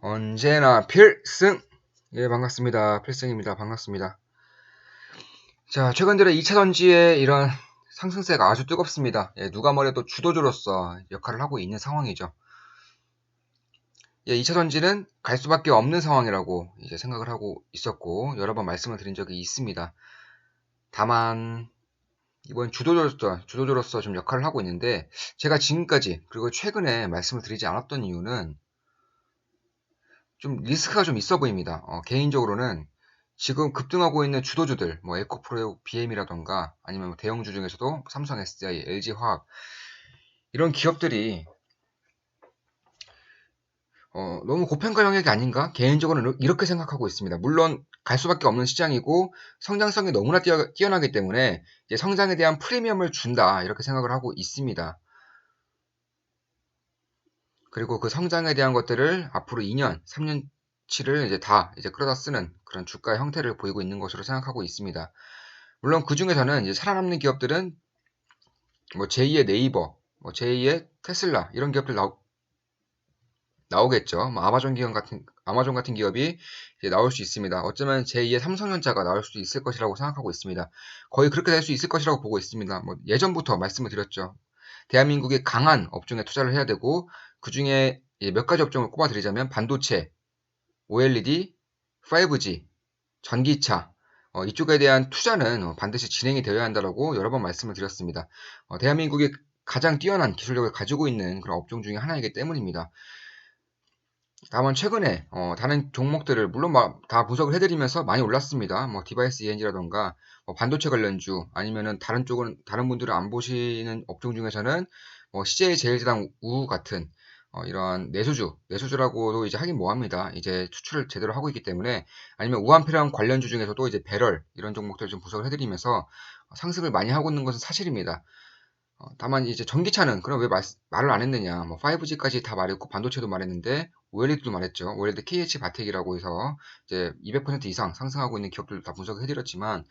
언제나 필승! 예, 반갑습니다. 필승입니다. 반갑습니다. 자, 최근 들어 2차전지의 이런 상승세가 아주 뜨겁습니다. 예, 누가 뭐래도 주도주로서 역할을 하고 있는 상황이죠. 예, 2차전지는 갈 수밖에 없는 상황이라고 이제 생각을 하고 있었고, 여러 번 말씀을 드린 적이 있습니다. 다만, 이번 주도주로서 좀 역할을 하고 있는데, 제가 지금까지, 그리고 최근에 말씀을 드리지 않았던 이유는 좀 리스크가 좀 있어 보입니다. 개인적으로는 지금 급등하고 있는 주도주들, 뭐 에코프로 BM이라던가 아니면 뭐 대형주 중에서도 삼성 SDI, LG화학 이런 기업들이 너무 고평가 영역이 아닌가? 개인적으로는 이렇게 생각하고 있습니다. 물론 갈 수밖에 없는 시장이고 성장성이 너무나 뛰어나기 때문에 이제 성장에 대한 프리미엄을 준다 이렇게 생각을 하고 있습니다. 그리고 그 성장에 대한 것들을 앞으로 2년, 3년치를 이제 끌어다 쓰는 그런 주가 형태를 보이고 있는 것으로 생각하고 있습니다. 물론 그 중에서는 이제 살아남는 기업들은 뭐 제2의 네이버, 뭐 제2의 테슬라 이런 기업들 나오겠죠. 뭐 아마존 같은 기업이 이제 나올 수 있습니다. 어쩌면 제2의 삼성전자가 나올 수도 있을 것이라고 생각하고 있습니다. 거의 그렇게 될 수 있을 것이라고 보고 있습니다. 뭐 예전부터 말씀을 드렸죠. 대한민국의 강한 업종에 투자를 해야 되고 그 중에 몇 가지 업종을 꼽아드리자면 반도체, OLED, 5G, 전기차 이쪽에 대한 투자는 반드시 진행이 되어야 한다고 여러 번 말씀을 드렸습니다. 대한민국이 가장 뛰어난 기술력을 가지고 있는 그런 업종 중에 하나이기 때문입니다. 다만 최근에 다른 종목들을 물론 다 분석을 해드리면서 많이 올랐습니다. 뭐 디바이스 ENG라던가 뭐 반도체 관련주 아니면은 다른 분들은 안 보시는 업종 중에서는 뭐 CJ 제일제당 우 같은 이러한 내수주라고도 이제 하긴 뭐합니다. 이제 수출을 제대로 하고 있기 때문에 아니면 우한폐랑 관련주 중에서도 이제 배럴 이런 종목들 좀 분석을 해드리면서 상승을 많이 하고 있는 것은 사실입니다. 다만 이제 전기차는 그럼 왜 말을 안 했느냐? 뭐 5G까지 다 말했고 반도체도 말했는데 OLED도 말했죠. OLED KH 바텍이라고 해서 이제 200% 이상 상승하고 있는 기업들도 다 분석을 해드렸지만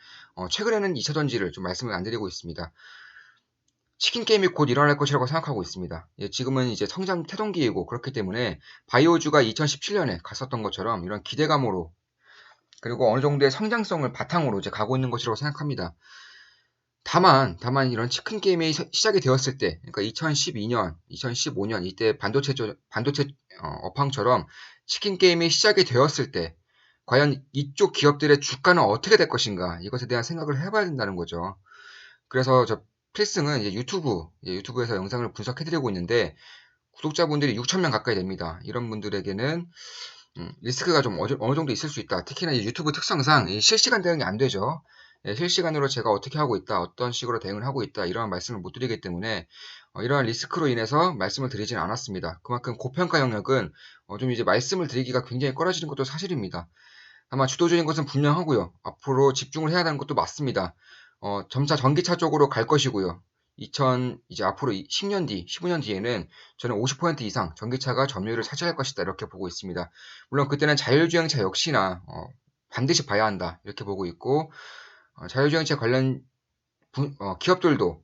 최근에는 2차 전지를 좀 말씀을 안 드리고 있습니다. 치킨 게임이 곧 일어날 것이라고 생각하고 있습니다. 예, 지금은 이제 성장 태동기이고 그렇기 때문에 바이오주가 2017년에 갔었던 것처럼 이런 기대감으로 그리고 어느 정도의 성장성을 바탕으로 이제 가고 있는 것이라고 생각합니다. 다만 이런 치킨 게임이 시작이 되었을 때, 그러니까 2012년, 2015년 이때 반도체 업황처럼 치킨 게임이 시작이 되었을 때, 과연 이쪽 기업들의 주가는 어떻게 될 것인가 이것에 대한 생각을 해봐야 된다는 거죠. 그래서 저 필승은 이제 유튜브에서 영상을 분석해드리고 있는데 구독자분들이 6,000명 가까이 됩니다. 이런 분들에게는 리스크가 좀 어느 정도 있을 수 있다. 특히나 이 유튜브 특성상 이 실시간 대응이 안 되죠. 예, 실시간으로 제가 어떻게 하고 있다, 어떤 식으로 대응을 하고 있다, 이러한 말씀을 못 드리기 때문에 이러한 리스크로 인해서 말씀을 드리지는 않았습니다. 그만큼 고평가 영역은 좀 이제 말씀을 드리기가 굉장히 꺼려지는 것도 사실입니다. 다만 주도적인 것은 분명하고요. 앞으로 집중을 해야 하는 것도 맞습니다. 점차 전기차 쪽으로 갈 것이고요. 이제 앞으로 10년 뒤, 15년 뒤에는 저는 50% 이상 전기차가 점유율을 차지할 것이다. 이렇게 보고 있습니다. 물론 그때는 자율주행차 역시나 반드시 봐야 한다. 이렇게 보고 있고, 자율주행차 관련 기업들도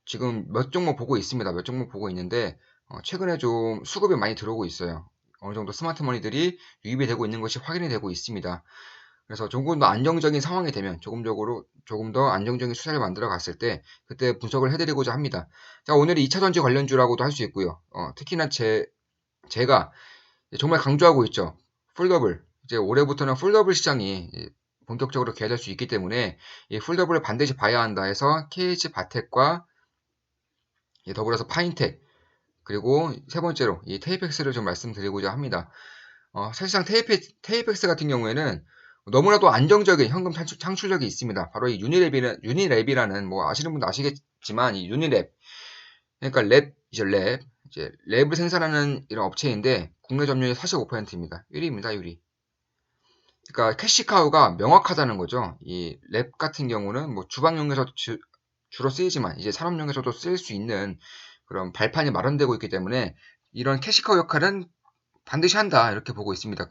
지금 몇 종목 보고 있습니다. 몇 종목 보고 있는데, 최근에 좀 수급이 많이 들어오고 있어요. 어느 정도 스마트머니들이 유입이 되고 있는 것이 확인이 되고 있습니다. 그래서 조금 더 안정적인 상황이 되면 조금 더 안정적인 투자를 만들어 갔을 때 그때 분석을 해드리고자 합니다. 자, 오늘이 2차전지 관련주라고도 할 수 있고요. 특히나 제가 정말 강조하고 있죠. 풀더블. 이제 올해부터는 풀더블 시장이 본격적으로 개화될 수 있기 때문에 이 풀더블을 반드시 봐야 한다 해서 KH 바텍과 더불어서 파인텍 그리고 세 번째로 이 테이펙스를 좀 말씀드리고자 합니다. 사실상 테이펙스 같은 경우에는 너무나도 안정적인 현금 창출력이 있습니다. 바로 이 유니랩이라는 뭐 아시는 분도 아시겠지만 이 유니랩 그러니까 랩을 생산하는 이런 업체인데 국내 점유율이 45%입니다. 1위입니다. 1위. 그러니까 캐시카우가 명확하다는 거죠. 이 랩 같은 경우는 뭐 주방용에서 주로 쓰이지만 이제 산업용에서도 쓰일 수 있는 그런 발판이 마련되고 있기 때문에 이런 캐시카우 역할은 반드시 한다 이렇게 보고 있습니다.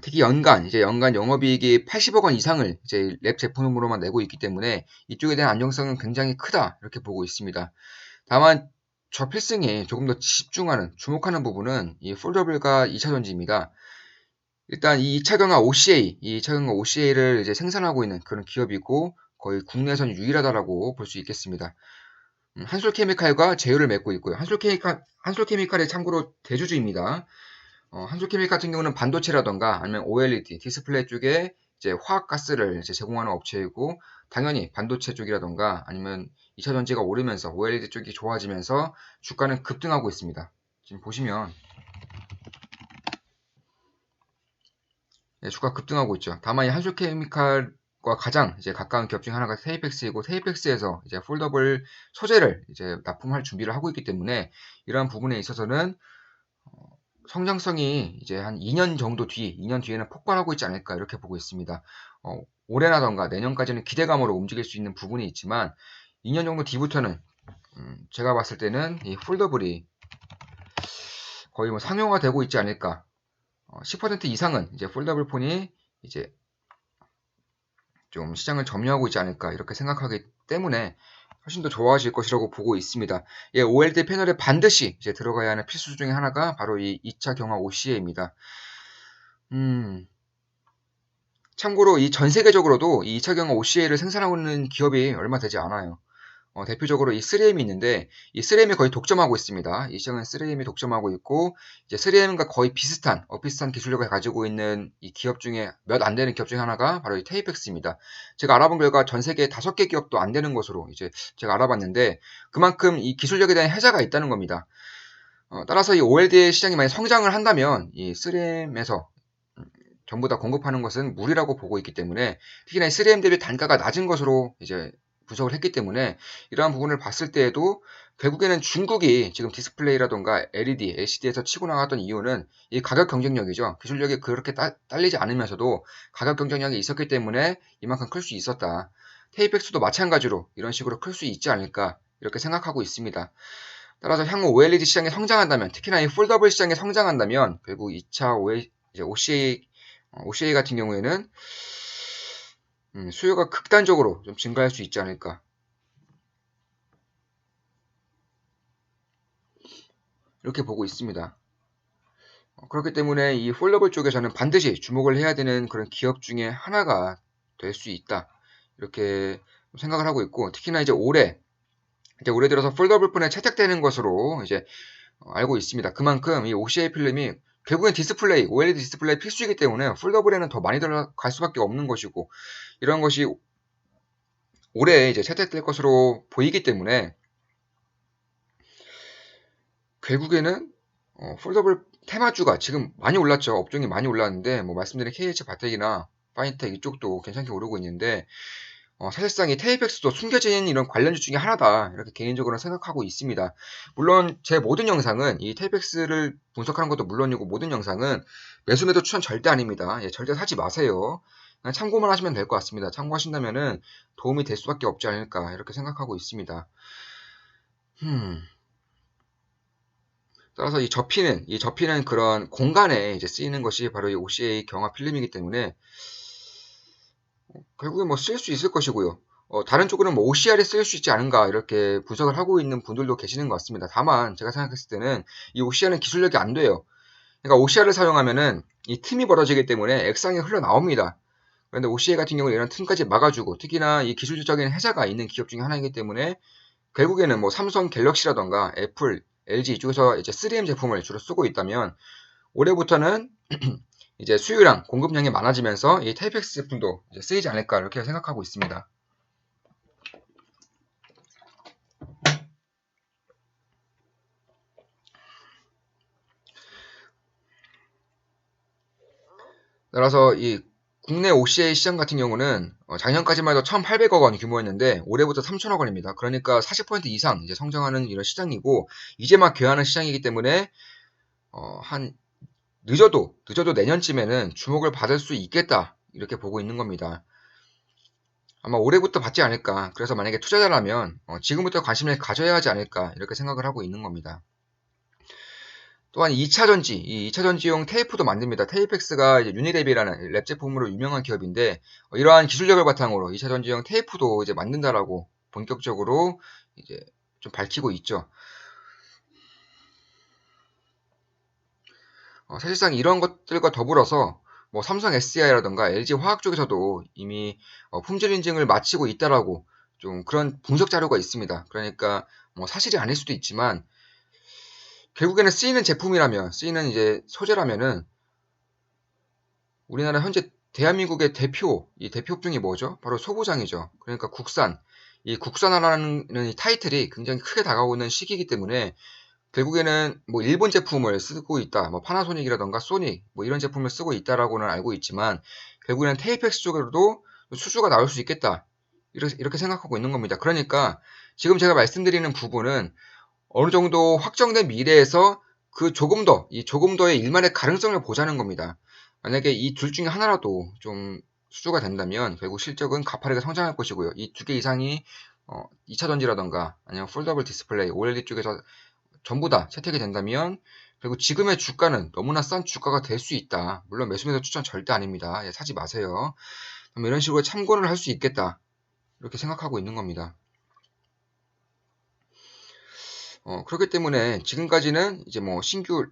특히 연간 영업이익이 80억 원 이상을 이제 랩 제품으로만 내고 있기 때문에 이쪽에 대한 안정성은 굉장히 크다 이렇게 보고 있습니다. 다만 저 필승이 조금 더 집중하는, 주목하는 부분은 이 폴더블과 2차 전지입니다. 일단 이 2차 경화 OCA, 이 2차 경화 OCA를 이제 생산하고 있는 그런 기업이고 거의 국내에선 유일하다라고 볼 수 있겠습니다. 한솔케미칼과 제휴를 맺고 있고요. 한솔케미칼이 참고로 대주주입니다. 한솔케미칼 같은 경우는 반도체라던가 아니면 OLED, 디스플레이 쪽에 이제 화학가스를 이제 제공하는 업체이고 당연히 반도체 쪽이라던가 아니면 2차 전지가 오르면서 OLED 쪽이 좋아지면서 주가는 급등하고 있습니다. 지금 보시면 주가 급등하고 있죠. 다만 이 한솔케미칼과 가장 이제 가까운 기업 중 하나가 테이펙스이고 테이펙스에서 이제 폴더블 소재를 이제 납품할 준비를 하고 있기 때문에 이러한 부분에 있어서는 성장성이 이제 한 2년 정도 뒤, 2년 뒤에는 폭발하고 있지 않을까 이렇게 보고 있습니다. 올해라던가 내년까지는 기대감으로 움직일 수 있는 부분이 있지만 2년 정도 뒤부터는 제가 봤을 때는 이 폴더블이 거의 뭐 상용화되고 있지 않을까. 10% 이상은 이제 폴더블 폰이 이제 좀 시장을 점유하고 있지 않을까 이렇게 생각하기 때문에 훨씬 더 좋아질 것이라고 보고 있습니다. 예, OLED 패널에 반드시 이제 들어가야 하는 필수 중에 하나가 바로 이 2차 경화 OCA입니다. 참고로 이 전 세계적으로도 이 2차 경화 OCA를 생산하고 있는 기업이 얼마 되지 않아요. 대표적으로 이 3M이 있는데 이 3M이 거의 독점하고 있습니다. 이 시장은 3M이 독점하고 있고 이제 3M과 거의 비슷한 기술력을 가지고 있는 이 기업 중에 몇 안 되는 기업 중에 하나가 바로 이 테이펙스입니다. 제가 알아본 결과 전 세계 5개 기업도 안 되는 것으로 이제 제가 알아봤는데 그만큼 이 기술력에 대한 혜자가 있다는 겁니다. 따라서 이 OLED 시장이 만약 성장을 한다면 이 3M에서 전부 다 공급하는 것은 무리라고 보고 있기 때문에 특히나 이 3M 대비 단가가 낮은 것으로 이제 분석을 했기 때문에 이러한 부분을 봤을 때에도 결국에는 중국이 지금 디스플레이라던가 LED, LCD에서 치고 나갔던 이유는 이 가격 경쟁력이죠. 기술력이 그렇게 딸리지 않으면서도 가격 경쟁력이 있었기 때문에 이만큼 클 수 있었다. 테이펙스도 마찬가지로 이런 식으로 클 수 있지 않을까 이렇게 생각하고 있습니다. 따라서 향후 OLED 시장이 성장한다면 특히나 이 폴더블 시장이 성장한다면 결국 2차 OCA 같은 경우에는 수요가 극단적으로 좀 증가할 수 있지 않을까 이렇게 보고 있습니다. 그렇기 때문에 이 폴더블 쪽에서는 반드시 주목을 해야 되는 그런 기업 중에 하나가 될 수 있다 이렇게 생각을 하고 있고 특히나 이제 올해 들어서 폴더블 폰에 채택되는 것으로 이제 알고 있습니다. 그만큼 이 OCA 필름이 결국엔 디스플레이, OLED 디스플레이 필수이기 때문에 폴더블에는 더 많이 들어갈 수밖에 없는 것이고 이런 것이 올해 이제 채택될 것으로 보이기 때문에 결국에는 폴더블 테마주가 지금 많이 올랐죠. 업종이 많이 올랐는데 뭐 말씀드린 KH 바텍이나 파인텍 이쪽도 괜찮게 오르고 있는데 사실상 이 테이펙스도 숨겨진 이런 관련주 중에 하나다 이렇게 개인적으로 생각하고 있습니다. 물론 제 모든 영상은 이 테이펙스를 분석하는 것도 물론이고 모든 영상은 매수 매도 추천 절대 아닙니다. 예, 절대 사지 마세요. 그냥 참고만 하시면 될 것 같습니다. 참고하신다면은 도움이 될 수밖에 없지 않을까 이렇게 생각하고 있습니다. 따라서 이 접히는 그런 공간에 이제 쓰이는 것이 바로 이 OCA 경화 필름이기 때문에 결국에 뭐 쓸 수 있을 것이고요. 다른 쪽으로는 뭐 OCR에 쓸 수 있지 않은가 이렇게 분석을 하고 있는 분들도 계시는 것 같습니다. 다만 제가 생각했을 때는 이 OCR은 기술력이 안 돼요. 그러니까 OCR을 사용하면은 이 틈이 벌어지기 때문에 액상이 흘러나옵니다. 그런데 OCA 같은 경우는 이런 틈까지 막아주고 특히나 이 기술적인 혜자가 있는 기업 중에 하나이기 때문에 결국에는 뭐 삼성 갤럭시라던가 애플, LG 이쪽에서 이제 3M 제품을 주로 쓰고 있다면 올해부터는 이제 수요랑 공급량이 많아지면서 이 테이펙스 제품도 이제 쓰이지 않을까 이렇게 생각하고 있습니다. 따라서 이 국내 OCA 시장 같은 경우는 작년까지만 해도 1,800억 원 규모였는데 올해부터 3,000억 원입니다. 그러니까 40% 이상 이제 성장하는 이런 시장이고 이제 막 개화하는 시장이기 때문에 한 늦어도 내년쯤에는 주목을 받을 수 있겠다 이렇게 보고 있는 겁니다. 아마 올해부터 받지 않을까. 그래서 만약에 투자자라면 지금부터 관심을 가져야 하지 않을까 이렇게 생각을 하고 있는 겁니다. 또한 2차 전지, 이 2차 전지용 테이프도 만듭니다. 테이펙스가 이제 유니랩이라는 랩 제품으로 유명한 기업인데 이러한 기술력을 바탕으로 2차 전지용 테이프도 이제 만든다라고 본격적으로 이제 좀 밝히고 있죠. 사실상 이런 것들과 더불어서 뭐 삼성 SDI라던가 LG 화학 쪽에서도 이미 품질 인증을 마치고 있다라고 좀 그런 분석 자료가 있습니다. 그러니까 뭐 사실이 아닐 수도 있지만 결국에는 쓰이는 제품이라면 쓰이는 이제 소재라면은 우리나라 현재 대한민국의 이 대표품이 뭐죠? 바로 소부장이죠. 그러니까 국산. 이 국산화라는 이 타이틀이 굉장히 크게 다가오는 시기이기 때문에 결국에는 뭐 일본 제품을 쓰고 있다. 뭐 파나소닉이라던가 소닉 뭐 이런 제품을 쓰고 있다라고는 알고 있지만 결국에는 테이펙스 쪽으로도 수주가 나올 수 있겠다. 이렇게 생각하고 있는 겁니다. 그러니까 지금 제가 말씀드리는 부분은 어느 정도 확정된 미래에서 조금 더의 일만의 가능성을 보자는 겁니다. 만약에 이 둘 중에 하나라도 좀 수주가 된다면 결국 실적은 가파르게 성장할 것이고요. 이 두 개 이상이 2차 전지라던가 아니면 폴더블 디스플레이, OLED 쪽에서 전부 다 채택이 된다면 결국 지금의 주가는 너무나 싼 주가가 될 수 있다. 물론 매수매도 추천 절대 아닙니다. 예, 사지 마세요. 이런 식으로 참고를 할 수 있겠다. 이렇게 생각하고 있는 겁니다. 그렇기 때문에 지금까지는 이제 뭐 신규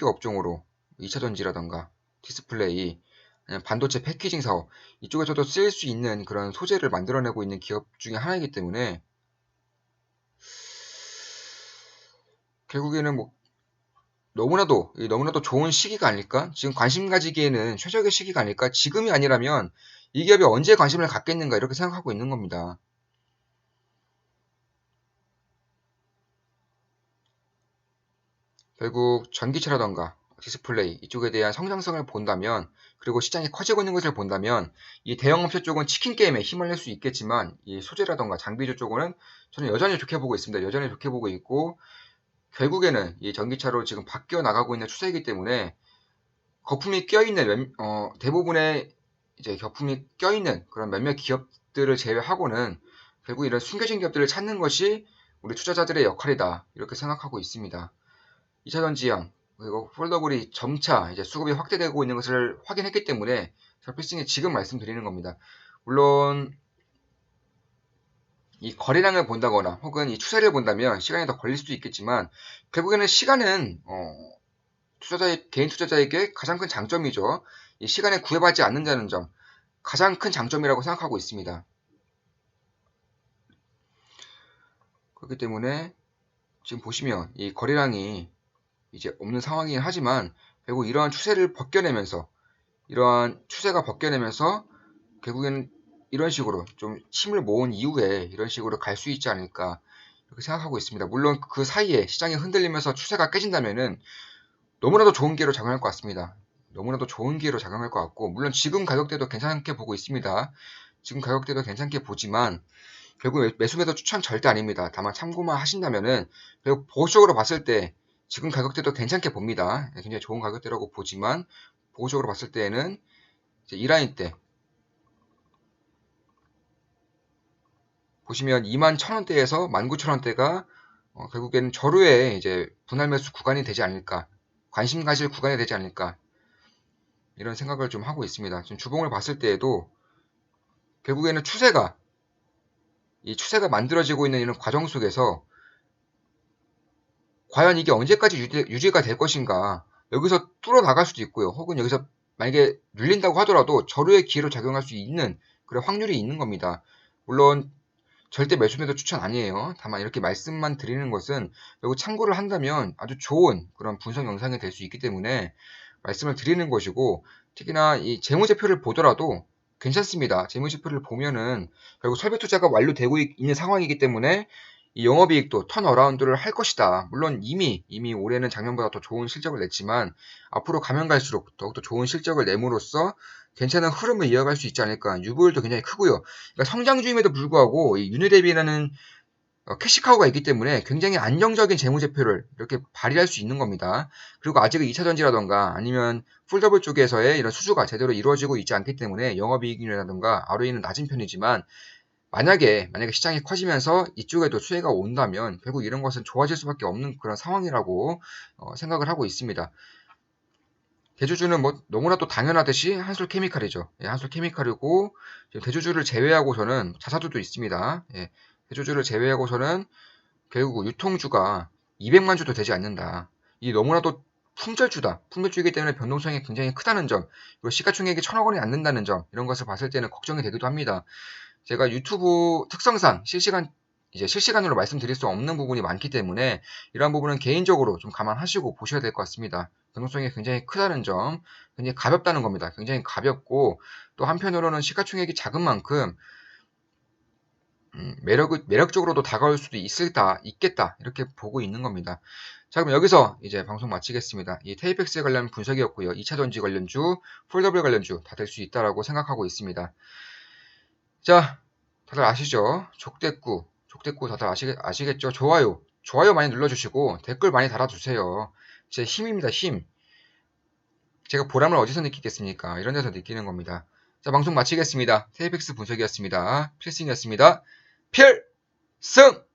업종으로 2차 전지라던가 디스플레이, 아니면 반도체 패키징 사업 이쪽에서도 쓰일 수 있는 그런 소재를 만들어내고 있는 기업 중에 하나이기 때문에 결국에는 뭐 너무나도 좋은 시기가 아닐까? 지금 관심 가지기에는 최적의 시기가 아닐까? 지금이 아니라면 이 기업이 언제 관심을 갖겠는가 이렇게 생각하고 있는 겁니다. 결국 전기차라던가 디스플레이 이쪽에 대한 성장성을 본다면 그리고 시장이 커지고 있는 것을 본다면 이 대형업체 쪽은 치킨 게임에 힘을 낼 수 있겠지만 이 소재라던가 장비주 쪽은 저는 여전히 좋게 보고 있습니다. 여전히 좋게 보고 있고 결국에는 이 전기차로 지금 바뀌어 나가고 있는 추세이기 때문에 거품이 껴있는 대부분의 이제 거품이 껴있는 그런 몇몇 기업들을 제외하고는 결국 이런 숨겨진 기업들을 찾는 것이 우리 투자자들의 역할이다 이렇게 생각하고 있습니다. 2차 전지형 그리고 폴더블이 점차 이제 수급이 확대되고 있는 것을 확인했기 때문에 필승이 지금 말씀드리는 겁니다. 물론 이 거래량을 본다거나 혹은 이 추세를 본다면 시간이 더 걸릴 수도 있겠지만 결국에는 시간은 개인 투자자에게 가장 큰 장점이죠. 이 시간에 구애받지 않는다는 점 가장 큰 장점이라고 생각하고 있습니다. 그렇기 때문에 지금 보시면 이 거래량이 이제 없는 상황이긴 하지만 결국 이러한 추세를 벗겨내면서 이러한 추세가 벗겨내면서 결국에는 이런 식으로 좀 힘을 모은 이후에 이런 식으로 갈 수 있지 않을까 이렇게 생각하고 있습니다. 물론 그 사이에 시장이 흔들리면서 추세가 깨진다면은 너무나도 좋은 기회로 작용할 것 같습니다. 너무나도 좋은 기회로 작용할 것 같고 물론 지금 가격대도 괜찮게 보고 있습니다. 지금 가격대도 괜찮게 보지만 결국 매수매도 추천 절대 아닙니다. 다만 참고만 하신다면은 결국 보수적으로 봤을 때 지금 가격대도 괜찮게 봅니다. 굉장히 좋은 가격대라고 보지만 보수적으로 봤을 때에는 이제 이 라인 때 보시면 21,000원대에서 19,000원대가 결국에는 저루의 이제 분할 매수 구간이 되지 않을까, 관심 가질 구간이 되지 않을까 이런 생각을 좀 하고 있습니다. 지금 주봉을 봤을 때에도 결국에는 이 추세가 만들어지고 있는 이런 과정 속에서 과연 이게 언제까지 유지가 될 것인가 여기서 뚫어 나갈 수도 있고요. 혹은 여기서 만약에 눌린다고 하더라도 저루의 기회로 작용할 수 있는 그런 확률이 있는 겁니다. 물론 절대 매수매도 추천 아니에요. 다만 이렇게 말씀만 드리는 것은 결국 참고를 한다면 아주 좋은 그런 분석 영상이 될 수 있기 때문에 말씀을 드리는 것이고 특히나 이 재무제표를 보더라도 괜찮습니다. 재무제표를 보면은 결국 설비 투자가 완료되고 있는 상황이기 때문에 이 영업이익도 턴어라운드를 할 것이다. 물론 이미 올해는 작년보다 더 좋은 실적을 냈지만 앞으로 가면 갈수록 더욱더 좋은 실적을 내므로써 괜찮은 흐름을 이어갈 수 있지 않을까. 유보율도 굉장히 크고요. 그러니까 성장주임에도 불구하고 이 윤회 대비라는 캐시카우가 있기 때문에 굉장히 안정적인 재무제표를 이렇게 발휘할 수 있는 겁니다. 그리고 아직은 2차 전지라던가 아니면 폴더블 쪽에서의 이런 수주가 제대로 이루어지고 있지 않기 때문에 영업이익이라던가 ROE는 낮은 편이지만 만약에 시장이 커지면서 이쪽에도 수혜가 온다면 결국 이런 것은 좋아질 수밖에 없는 그런 상황이라고 생각을 하고 있습니다. 대주주는 뭐 너무나도 당연하듯이 한솔케미칼이죠. 예, 한솔케미칼이고 대주주를 제외하고서는 자사주도 있습니다. 예, 대주주를 제외하고서는 결국 유통주가 200만 주도 되지 않는다. 이 너무나도 품절주다. 품절주이기 때문에 변동성이 굉장히 크다는 점, 그리고 시가총액이 1,000억 원이 안 된다는 점, 이런 것을 봤을 때는 걱정이 되기도 합니다. 제가 유튜브 특성상 실시간으로 말씀드릴 수 없는 부분이 많기 때문에 이러한 부분은 개인적으로 좀 감안하시고 보셔야 될 것 같습니다. 변동성이 굉장히 크다는 점, 굉장히 가볍다는 겁니다. 굉장히 가볍고 또 한편으로는 시가총액이 작은 만큼 매력적으로도 다가올 수도 있겠다 이렇게 보고 있는 겁니다. 자, 그럼 여기서 이제 방송 마치겠습니다. 이 테이펙스에 관련 분석이었고요. 2차전지 관련주, 폴더블 관련주 다 될 수 있다라고 생각하고 있습니다. 자, 다들 아시죠? 족대꾸 다들 아시겠죠? 좋아요 많이 눌러주시고 댓글 많이 달아주세요. 제 힘입니다, 힘. 제가 보람을 어디서 느끼겠습니까? 이런 데서 느끼는 겁니다. 자, 방송 마치겠습니다. 테이펙스 분석이었습니다. 필승이었습니다. 필승!